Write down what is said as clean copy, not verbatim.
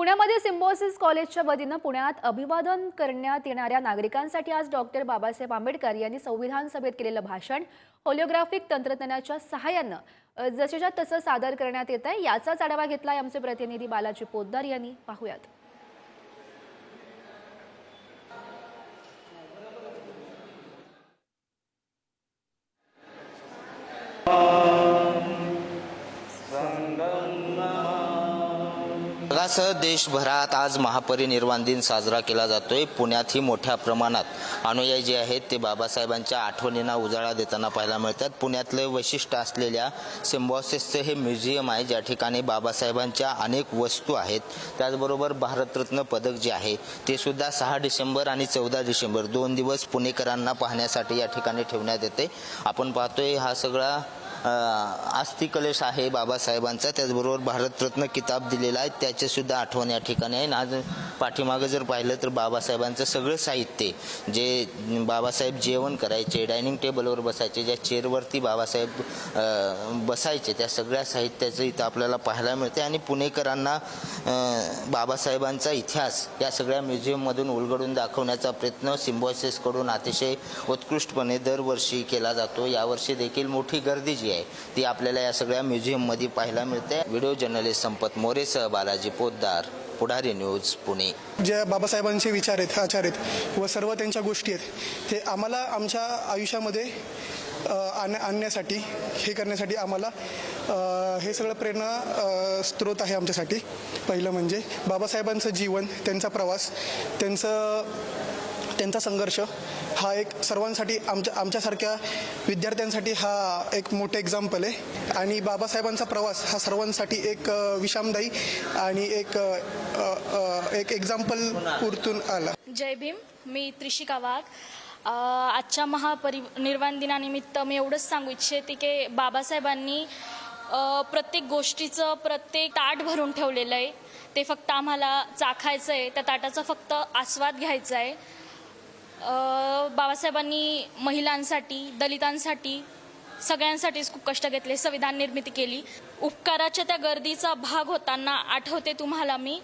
पुण्यामध्ये सिम्बॉयसिस कॉलेजच्या वतीनं पुण्यात अभिवादन करण्यात येणाऱ्या नागरिकांसाठी आज डॉक्टर बाबासाहेब आंबेडकर यांनी संविधान सभेत केलेलं भाषण होलोग्राफिक तंत्रज्ञानाच्या सहाय्यानं जसेच्या तसं सादर करण्यात येत आहे। याचाच आढावा घेतलाय आमचे प्रतिनिधी बालाजी पोद्दार यांनी। पाहूयात। जगासह देशभरात आज महापरिनिर्वाण दिन साजरा केला जातोय। पुण्यातही मोठ्या प्रमाणात अनुयायी जे आहेत ते बाबासाहेबांच्या आठवणींना उजाळा देताना पाहायला मिळतात। पुण्यातले वैशिष्ट्य असलेल्या सिम्बॉयसिसचे हे म्युझियम आहे, ज्या ठिकाणी बाबासाहेबांच्या अनेक वस्तू आहेत। त्याचबरोबर भारतरत्न पदक जे आहे ते सुद्धा 6 डिसेंबर आणि 14 डिसेंबर 2 दिवस पुणेकरांना पाहण्यासाठी या ठिकाणी ठेवण्यात येते। आपण पाहतोय हा सगळा अस्थि कलश आहे बाबासाहेबांचा, त्याचबरोबर भारतरत्न किताब दिलेला आहे, त्याचे सुद्धा आठवण या ठिकाणी आहे। आज पाठीमागे जर पाहिलं तर बाबासाहेबांचं सगळं साहित्य, जे बाबासाहेब जेवण करायचे, डायनिंग टेबलवर बसायचे, ज्या चेअरवरती बाबासाहेब बसायचे, त्या सगळ्या साहित्याचं इथं आपल्याला पाहायला मिळते। आणि पुणेकरांना बाबासाहेबांचा इतिहास या सगळ्या म्युझियममधून उलगडून दाखवण्याचा प्रयत्न सिम्बॉयसिसकडून अतिशय उत्कृष्टपणे दरवर्षी केला जातो। यावर्षी देखील मोठी गर्दी जी आहे ती आपल्याला या सगळ्या म्युझियममध्ये पाहायला मिळते। व्हिडिओ जर्नलिस्ट संपत मोरेसह बालाजी पोद्दार, पुढारी न्यूज, पुणे। जे बाबासाहेबांचे विचार आहेत, आचार आहेत व सर्व त्यांच्या गोष्टी आहेत, ते आम्हाला आमच्या आयुष्यामध्ये आणण्यासाठी, हे करण्यासाठी आम्हाला हे सगळं प्रेरणा स्रोत आहे आमच्यासाठी। पहिलं म्हणजे बाबासाहेबांचं जीवन, त्यांचा प्रवास, त्यांचा संघर्ष हा एक सर्वांसाठी, आमच्यासारख्या विद्यार्थ्यांसाठी हा एक मोठं एक्झाम्पल आहे। आणि बाबासाहेबांचा प्रवास हा सर्वांसाठी एक विषमदायी आणि एक एक्झाम्पल पुरतून आला। जय भीम। मी त्रिशिका वाघ। आजच्या महापरिनिर्वाण दिनानिमित्त मी एवढंच सांगू इच्छिते की बाबासाहेबांनी प्रत्येक गोष्टीचं प्रत्येक ताट भरून ठेवलेलं आहे। ते फक्त आम्हाला चाखायचं आहे, त्या ताटाचा फक्त आस्वाद घ्यायचा आहे। बाबासाहेबांनी महिलांसाठी, दलितांसाठी, सगळ्यांसाठीच खूप कष्ट घेतले, संविधान निर्मिती केली। उपकाराच्या त्या गर्दीचा भाग होताना आठवते तुम्हाला मी।